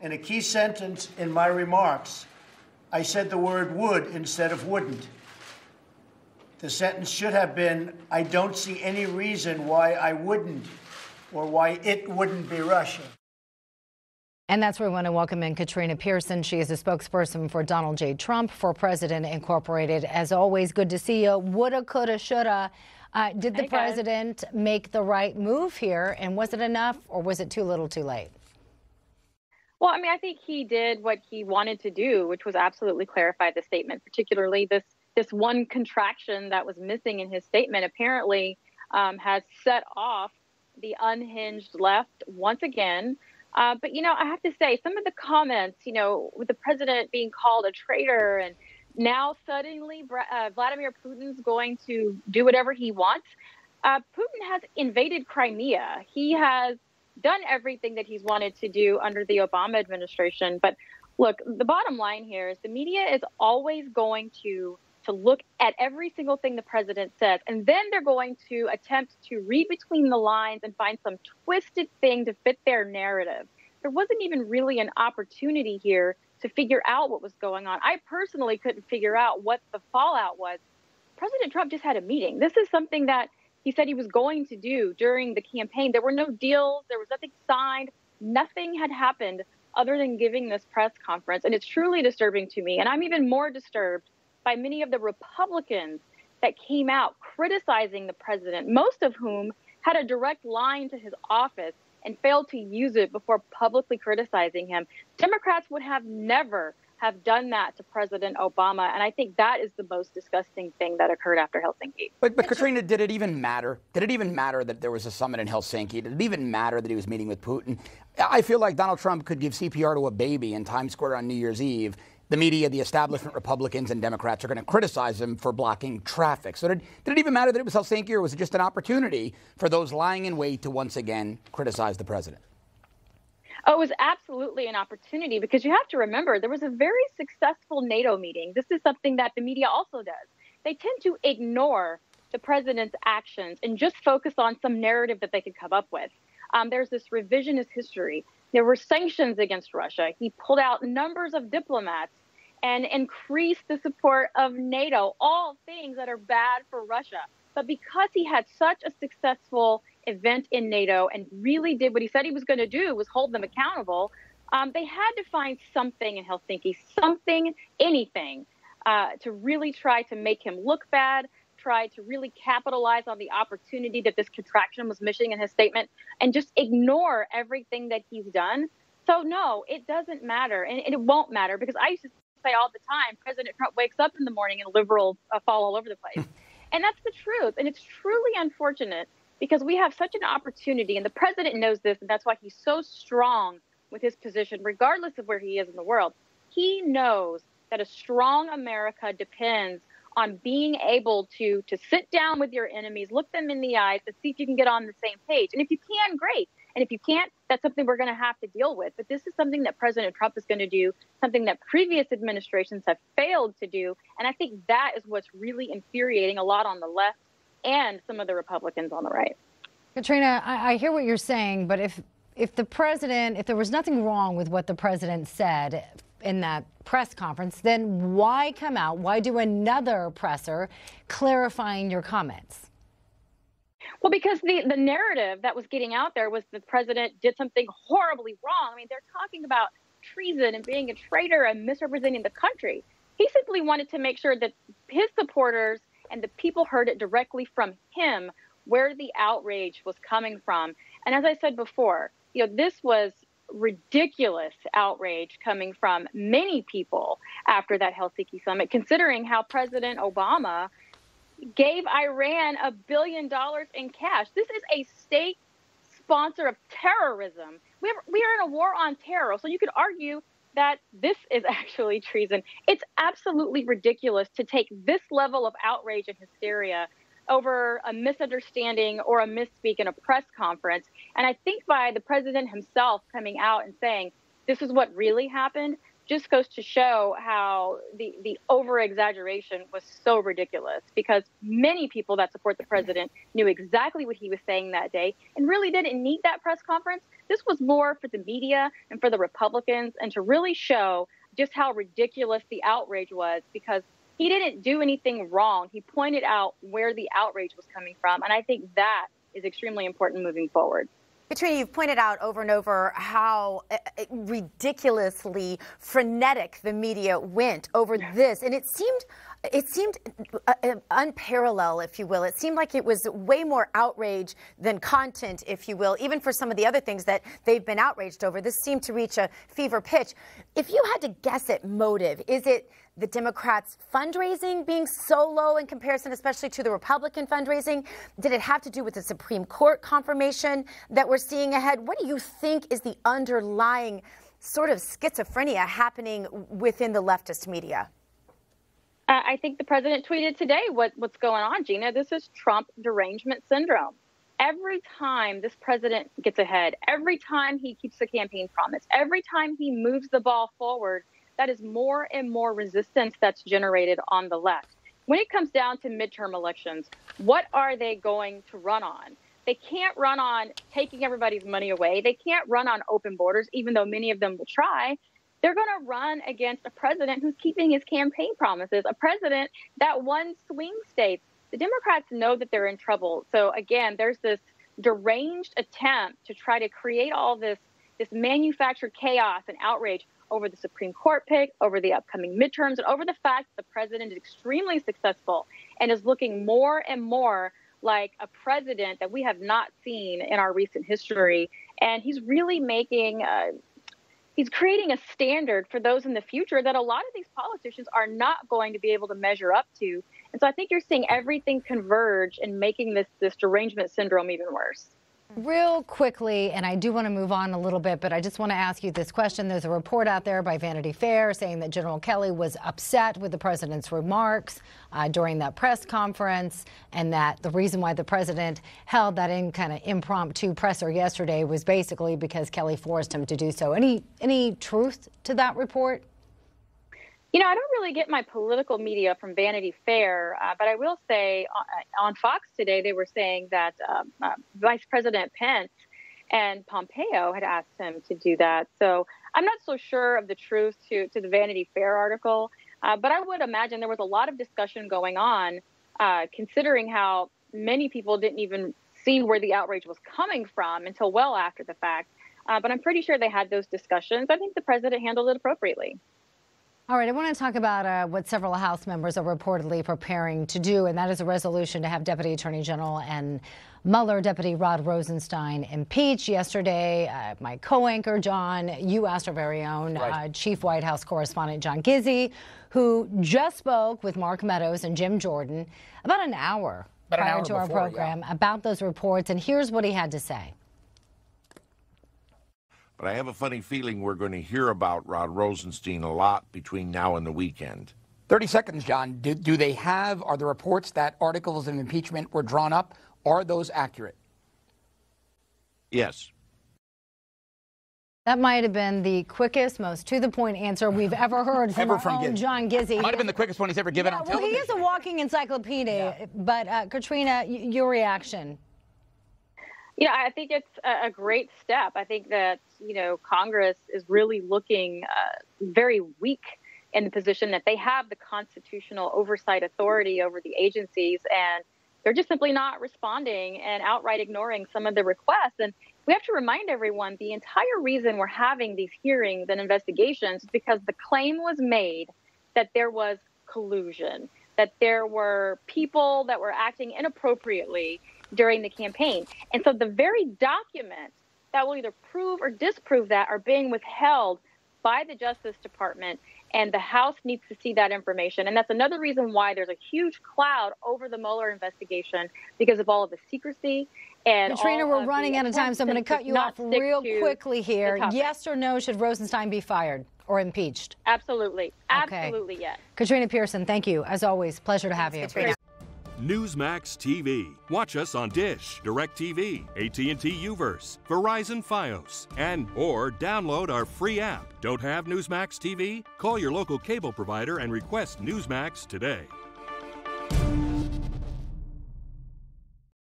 In a key sentence in my remarks, I said the word would instead of wouldn't. The sentence should have been, I don't see any reason why I wouldn't or why it wouldn't be Russia. And that's where we want to welcome in Katrina Pierson. She is a spokesperson for Donald J. Trump for President Incorporated. As always, good to see you. Woulda, coulda, shoulda. Did the president make the right move here? And was it enough, or was it too little too late? Well, I mean, I think he did what he wanted to do, which was absolutely clarify the statement, particularly this one contraction that was missing in his statement apparently has set off the unhinged left once again. But, you know, I have to say some of the comments, you know, with the president being called a traitor and now suddenly Vladimir Putin's going to do whatever he wants. Putin has invaded Crimea. He has done everything that he's wanted to do under the Obama administration. But look, the bottom line here is the media is always going to look at every single thing the president says, and then they're going to attempt to read between the lines and find some twisted thing to fit their narrative. There wasn't even really an opportunity here to figure out what was going on. I personally couldn't figure out what the fallout was. President Trump just had a meeting. This is something that he said he was going to do during the campaign. There were no deals. There was nothing signed. Nothing had happened other than giving this press conference. And it's truly disturbing to me. And I'm even more disturbed by many of the Republicans that came out criticizing the president, most of whom had a direct line to his office and failed to use it before publicly criticizing him. Democrats would have never have done that to President Obama. And I think that is the most disgusting thing that occurred after Helsinki. But Katrina, did it even matter? Did it even matter that there was a summit in Helsinki? Did it even matter that he was meeting with Putin? I feel like Donald Trump could give CPR to a baby in Times Square on New Year's Eve. The media, the establishment, Republicans and Democrats are going to criticize him for blocking traffic. So did it even matter that it was Helsinki, or was it just an opportunity for those lying in wait to once again criticize the president? Oh, it was absolutely an opportunity, because you have to remember there was a very successful NATO meeting. This is something that the media also does. They tend to ignore the president's actions and just focus on some narrative that they could come up with. There's this revisionist history. There were sanctions against Russia. He pulled out numbers of diplomats and increased the support of NATO, all things that are bad for Russia. But because he had such a successful event in NATO and really did what he said he was going to do, was hold them accountable, they had to find something in Helsinki, anything, to really try to make him look bad, try to really capitalize on the opportunity that this contraction was missing in his statement, and just ignore everything that he's done. So no, it doesn't matter, and it won't matter, because I used to say all the time, President Trump wakes up in the morning and liberals fall all over the place. And that's the truth. And it's truly unfortunate, because we have such an opportunity, and the president knows this, and that's why he's so strong with his position, regardless of where he is in the world. He knows that a strong America depends on being able to sit down with your enemies, look them in the eyes, to see if you can get on the same page. And if you can, great. And if you can't, that's something we're going to have to deal with. But this is something that President Trump is going to do, something that previous administrations have failed to do. And I think that is what's really infuriating a lot on the left and some of the Republicans on the right. Katrina, I hear what you're saying, but if there was nothing wrong with what the president said in that press conference, then why come out? Why do another presser clarifying your comments? Well, because the narrative that was getting out there was the president did something horribly wrong. I mean, they're talking about treason and being a traitor and misrepresenting the country. He simply wanted to make sure that his supporters and the people heard it directly from him, where the outrage was coming from. And as I said before, you know, this was ridiculous outrage coming from many people after that Helsinki summit, considering how President Obama gave Iran $1 billion in cash. This is a state sponsor of terrorism. We are in a war on terror. So you could argue that this is actually treason. It's absolutely ridiculous to take this level of outrage and hysteria over a misunderstanding or a misspeak in a press conference. And I think by the president himself coming out and saying, this is what really happened, just goes to show how the over-exaggeration was so ridiculous, because many people that support the president knew exactly what he was saying that day and really didn't need that press conference. This was more for the media and for the Republicans, and to really show just how ridiculous the outrage was, because he didn't do anything wrong. He pointed out where the outrage was coming from, and I think that is extremely important moving forward. Katrina, you've pointed out over and over how ridiculously frenetic the media went over this, and it seemed unparalleled, if you will. It seemed like it was way more outrage than content, if you will, even for some of the other things that they've been outraged over. This seemed to reach a fever pitch. If you had to guess at motive, is it the Democrats' fundraising being so low in comparison, especially to the Republican fundraising? Did it have to do with the Supreme Court confirmation that we're seeing ahead? What do you think is the underlying sort of schizophrenia happening within the leftist media? I think the president tweeted today what's going on, Gina. This is Trump derangement syndrome. Every time this president gets ahead, every time he keeps a campaign promise, every time he moves the ball forward, that is more and more resistance that's generated on the left. When it comes down to midterm elections, what are they going to run on? They can't run on taking everybody's money away. They can't run on open borders, even though many of them will try. They're going to run against a president who's keeping his campaign promises, a president that won swing states. The Democrats know that they're in trouble. So again, there's this deranged attempt to try to create all this manufactured chaos and outrage over the Supreme Court pick, over the upcoming midterms, and over the fact that the president is extremely successful and is looking more and more like a president that we have not seen in our recent history. And he's really he's creating a standard for those in the future that a lot of these politicians are not going to be able to measure up to. And so I think you're seeing everything converge and making this derangement syndrome even worse. Real quickly, and I do want to move on a little bit, but I just want to ask you this question. There's a report out there by Vanity Fair saying that General Kelly was upset with the president's remarks during that press conference, and that the reason why the president held that kind of impromptu presser yesterday was basically because Kelly forced him to do so. Any truth to that report? You know, I don't really get my political media from Vanity Fair, but I will say on Fox today, they were saying that Vice President Pence and Pompeo had asked him to do that. So I'm not so sure of the truth to the Vanity Fair article, but I would imagine there was a lot of discussion going on, considering how many people didn't even see where the outrage was coming from until well after the fact. But I'm pretty sure they had those discussions. I think the president handled it appropriately. All right, I want to talk about what several House members are reportedly preparing to do, and that is a resolution to have Deputy Attorney General and Mueller Deputy Rod Rosenstein impeached. Yesterday, my co-anchor, John, you asked our very own Chief White House Correspondent John Gizzi, who just spoke with Mark Meadows and Jim Jordan about an hour prior to our program about those reports, and here's what he had to say. But I have a funny feeling we're going to hear about Rod Rosenstein a lot between now and the weekend. 30 seconds, John. Are the reports that articles of impeachment were drawn up, are those accurate? Yes. That might have been the quickest, most to-the-point answer we've ever heard from our own John Gizzi. Might have been the quickest one he's ever given on television. Well, he is a walking encyclopedia. But, Katrina, your reaction? Yeah, I think it's a great step. I think that, Congress is really looking very weak in the position that they have the constitutional oversight authority over the agencies, and they're just simply not responding and outright ignoring some of the requests. And we have to remind everyone the entire reason we're having these hearings and investigations is because the claim was made that there was collusion, that there were people that were acting inappropriately during the campaign. And so the very documents that will either prove or disprove that are being withheld by the Justice Department, and the House needs to see that information. And that's another reason why there's a huge cloud over the Mueller investigation, because of all of the secrecy. And Katrina, we're running out of time, so I'm going to cut you off real quickly here. Yes or no, should Rosenstein be fired or impeached? Absolutely. Absolutely, yes. Katrina Pierson, thank you. As always, pleasure to have you. Katrina. Newsmax TV. Watch us on Dish, DirecTV, AT&T Uverse, Verizon Fios, or download our free app. Don't have Newsmax TV? Call your local cable provider and request Newsmax today.